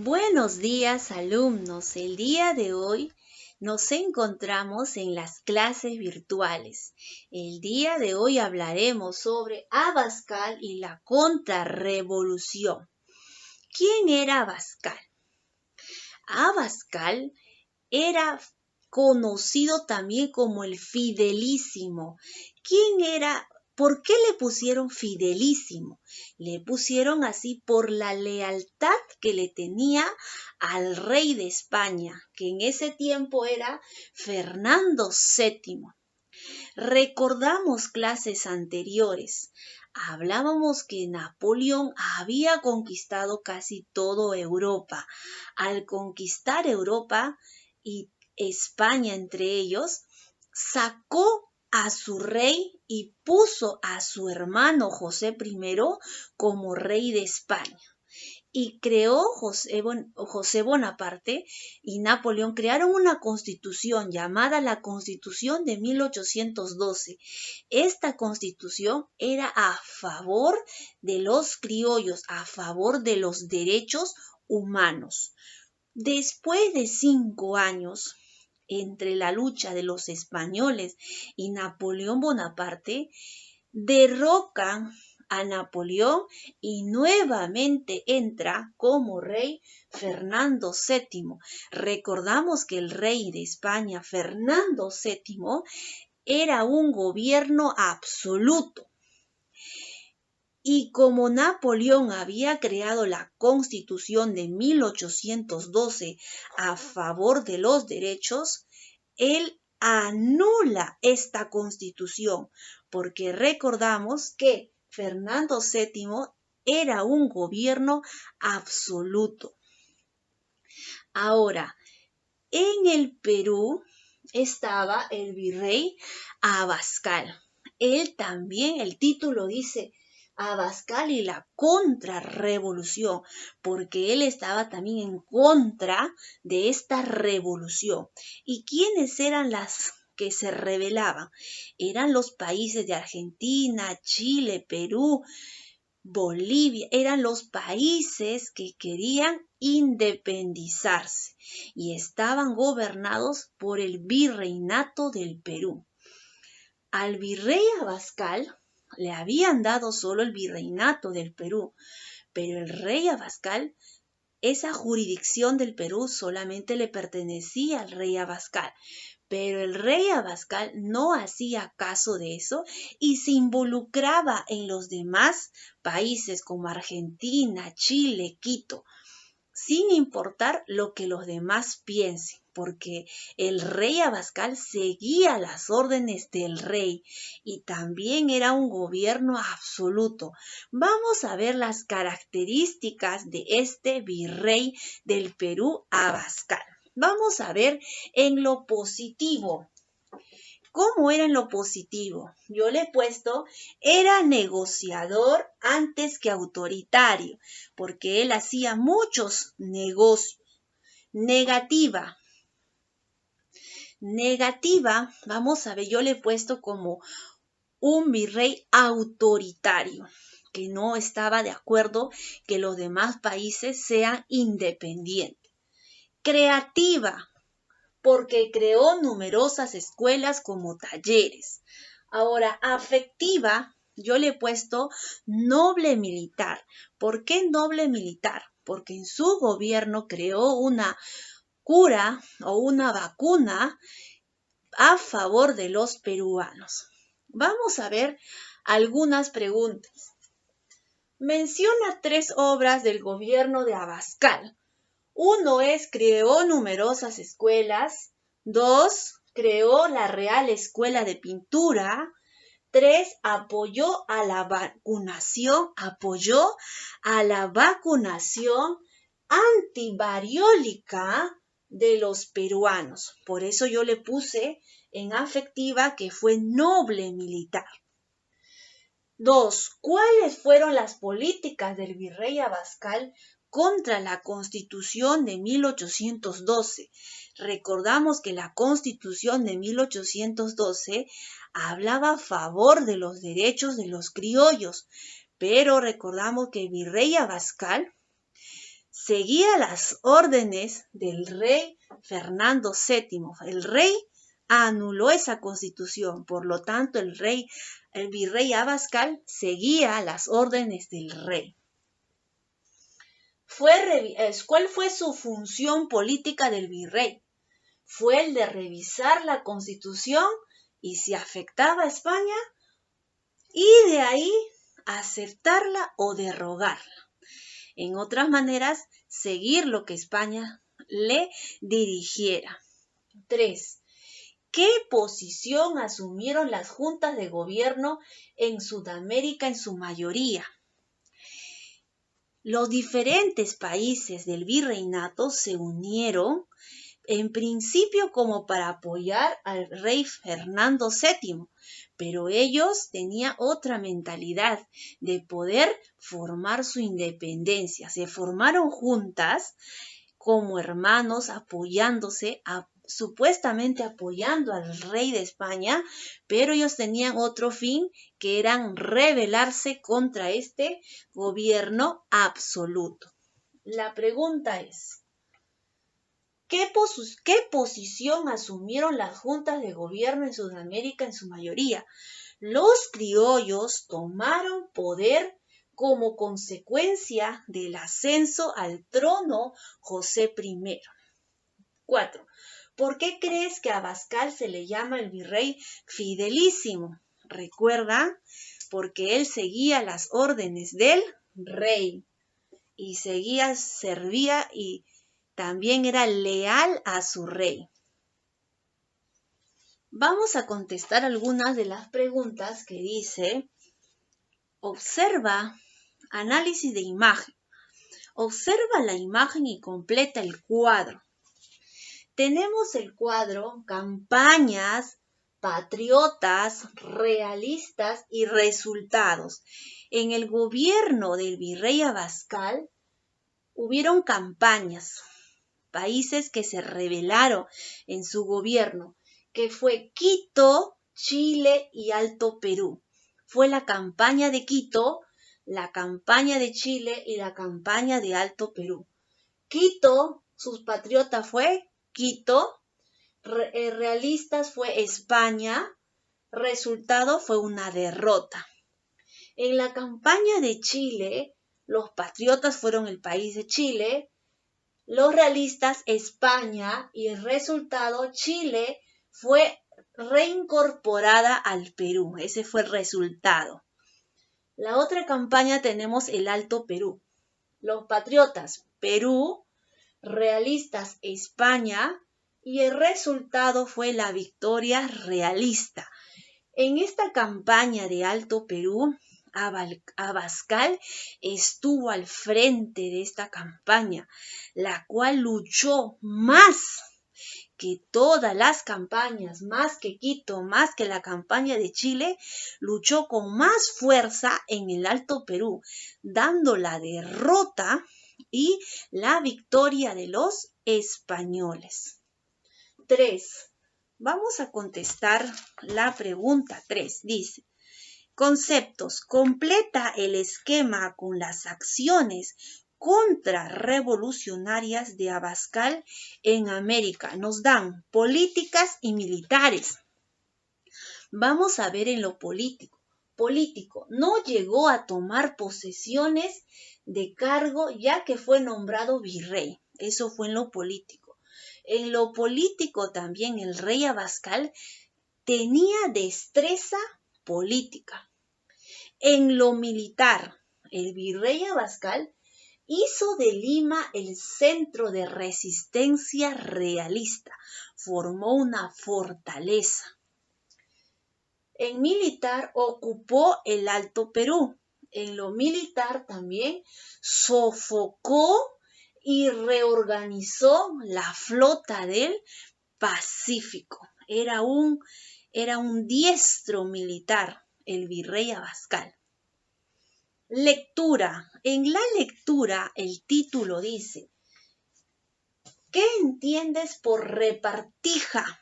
Buenos días, alumnos. El día de hoy nos encontramos en las clases virtuales. El día de hoy hablaremos sobre Abascal y la contrarrevolución. ¿Quién era Abascal? Abascal era conocido también como el Fidelísimo. ¿Quién era? ¿Por qué le pusieron Fidelísimo? Le pusieron así por la lealtad que le tenía al rey de España, que en ese tiempo era Fernando VII. Recordamos clases anteriores. Hablábamos que Napoleón había conquistado casi toda Europa. Al conquistar Europa y España entre ellos, sacó a su rey y puso a su hermano José I como rey de España. Y creó José Bonaparte y Napoleón crearon una constitución llamada la Constitución de 1812. Esta constitución era a favor de los criollos, a favor de los derechos humanos. Después de 5 años, entre la lucha de los españoles y Napoleón Bonaparte, derrocan a Napoleón y nuevamente entra como rey Fernando VII. Recordamos que el rey de España, Fernando VII, era un gobierno absoluto. Y como Napoleón había creado la Constitución de 1812 a favor de los derechos, él anula esta Constitución, porque recordamos que Fernando VII era un gobierno absoluto. Ahora, en el Perú estaba el virrey Abascal. Él también, el título dice Abascal y la contrarrevolución, porque él estaba también en contra de esta revolución. ¿Y quiénes eran las que se rebelaban? Eran los países de Argentina, Chile, Perú, Bolivia, eran los países que querían independizarse y estaban gobernados por el virreinato del Perú. Al virrey Abascal le habían dado solo el virreinato del Perú, pero el rey Abascal, esa jurisdicción del Perú solamente le pertenecía al rey Abascal. Pero el rey Abascal no hacía caso de eso y se involucraba en los demás países como Argentina, Chile, Quito, sin importar lo que los demás piensen, porque el rey Abascal seguía las órdenes del rey y también era un gobierno absoluto. Vamos a ver las características de este virrey del Perú, Abascal. Vamos a ver en lo positivo. ¿Cómo era en lo positivo? Yo le he puesto, era negociador antes que autoritario, porque él hacía muchos negocios. Negativa. Negativa, vamos a ver, yo le he puesto como un virrey autoritario, que no estaba de acuerdo que los demás países sean independientes. Creativa, porque creó numerosas escuelas como talleres. Ahora, afectiva, yo le he puesto noble militar. ¿Por qué noble militar? Porque en su gobierno creó una cura o una vacuna a favor de los peruanos. Vamos a ver algunas preguntas. Menciona 3 obras del gobierno de Abascal. 1 es, creó numerosas escuelas. 2, creó la Real Escuela de Pintura. 3, apoyó a la vacunación antivariólica de los peruanos. Por eso yo le puse en afectiva que fue noble militar. 2. ¿Cuáles fueron las políticas del virrey Abascal contra la Constitución de 1812? Recordamos que la Constitución de 1812 hablaba a favor de los derechos de los criollos, pero recordamos que el virrey Abascal seguía las órdenes del rey Fernando VII. El rey anuló esa constitución, por lo tanto el virrey Abascal seguía las órdenes del rey. ¿Cuál fue su función política del virrey? Fue el de revisar la constitución y si afectaba a España, y de ahí aceptarla o derrogarla. En otras maneras, seguir lo que España le dirigiera. 3. ¿Qué posición asumieron las juntas de gobierno en Sudamérica en su mayoría? Los diferentes países del virreinato se unieron en principio como para apoyar al rey Fernando VII, pero ellos tenían otra mentalidad de poder formar su independencia. Se formaron juntas como hermanos apoyándose, supuestamente apoyando al rey de España, pero ellos tenían otro fin, que eran rebelarse contra este gobierno absoluto. La pregunta es, ¿qué posición asumieron las juntas de gobierno en Sudamérica en su mayoría? Los criollos tomaron poder como consecuencia del ascenso al trono José I. 4. ¿Por qué crees que a Abascal se le llama el virrey fidelísimo? Recuerda, porque él seguía las órdenes del rey y servía y también era leal a su rey. Vamos a contestar algunas de las preguntas que dice, observa, análisis de imagen. Observa la imagen y completa el cuadro. Tenemos el cuadro campañas, patriotas, realistas y resultados. En el gobierno del virrey Abascal hubieron campañas, países que se rebelaron en su gobierno, que fue Quito, Chile y Alto Perú. Fue la campaña de Quito, la campaña de Chile y la campaña de Alto Perú. Quito, sus patriotas fue Quito, realistas fue España, resultado fue una derrota. En la campaña de Chile, los patriotas fueron el país de Chile, los realistas España y el resultado Chile fue reincorporada al Perú. Ese fue el resultado. La otra campaña tenemos el Alto Perú. Los patriotas Perú, realistas España y el resultado fue la victoria realista. En esta campaña de Alto Perú, Abascal estuvo al frente de esta campaña, la cual luchó más que todas las campañas, más que Quito, más que la campaña de Chile, luchó con más fuerza en el Alto Perú, dando la derrota y la victoria de los españoles. 3. Vamos a contestar la pregunta 3. Dice, conceptos. Completa el esquema con las acciones contrarrevolucionarias de Abascal en América. Nos dan políticas y militares. Vamos a ver en lo político. No llegó a tomar posesiones de cargo ya que fue nombrado virrey. Eso fue en lo político. En lo político también el rey Abascal tenía destreza política. En lo militar, el virrey Abascal hizo de Lima el centro de resistencia realista. Formó una fortaleza. En militar ocupó el Alto Perú. En lo militar también sofocó y reorganizó la flota del Pacífico. Era un diestro militar, el virrey Abascal. Lectura. En la lectura el título dice, ¿qué entiendes por repartija?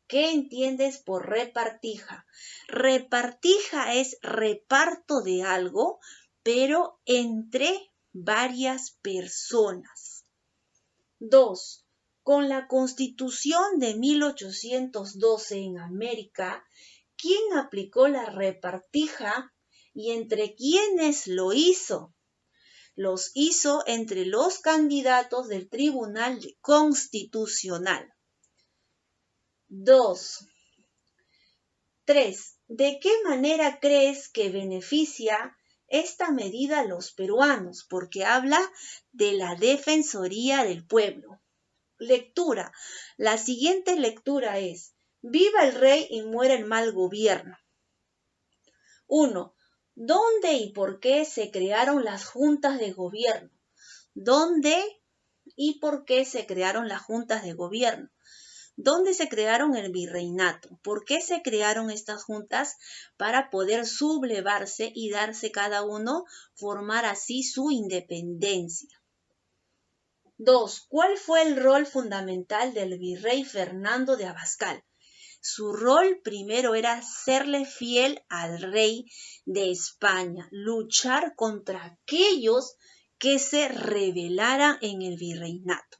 ¿Qué entiendes por repartija? Repartija es reparto de algo, pero entre varias personas. 2. Con la Constitución de 1812 en América, ¿quién aplicó la repartija y entre quiénes lo hizo? Los hizo entre los candidatos del Tribunal Constitucional. 2. 3. ¿De qué manera crees que beneficia esta medida a los peruanos? Porque habla de la Defensoría del Pueblo. Lectura. La siguiente lectura es: viva el rey y muera el mal gobierno. 1. ¿Dónde y por qué se crearon las juntas de gobierno? ¿Dónde y por qué se crearon las juntas de gobierno? ¿Dónde se crearon el virreinato? ¿Por qué se crearon estas juntas? Para poder sublevarse y darse cada uno, formar así su independencia. 2. ¿Cuál fue el rol fundamental del virrey Fernando de Abascal? Su rol primero era serle fiel al rey de España, luchar contra aquellos que se rebelaran en el virreinato.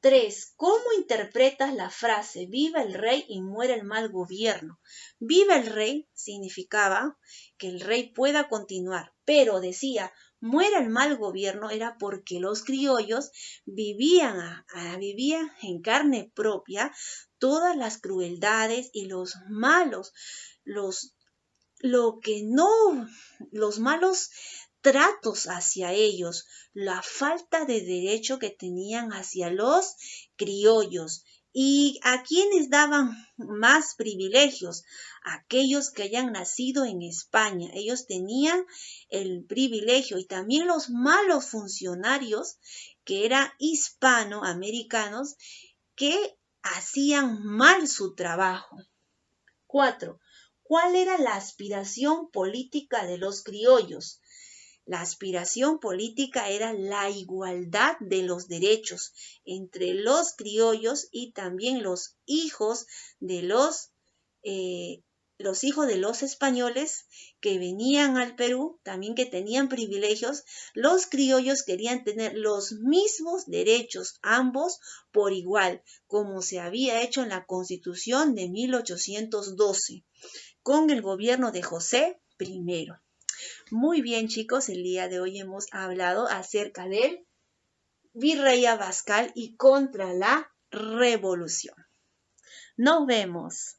3. ¿Cómo interpretas la frase viva el rey y muera el mal gobierno? Viva el rey significaba que el rey pueda continuar, pero decía muera el mal gobierno era porque los criollos vivían en carne propia todas las crueldades y los malos, los malos tratos hacia ellos, la falta de derecho que tenían hacia los criollos. ¿Y a quienes daban más privilegios? Aquellos que hayan nacido en España. Ellos tenían el privilegio, y también los malos funcionarios que eran hispanoamericanos que hacían mal su trabajo. 4. ¿Cuál era la aspiración política de los criollos? La aspiración política era la igualdad de los derechos entre los criollos y también los hijos de los españoles que venían al Perú, también que tenían privilegios. Los criollos querían tener los mismos derechos, ambos por igual, como se había hecho en la Constitución de 1812, con el gobierno de José I. Muy bien, chicos, el día de hoy hemos hablado acerca del virrey Abascal y contra la revolución. Nos vemos.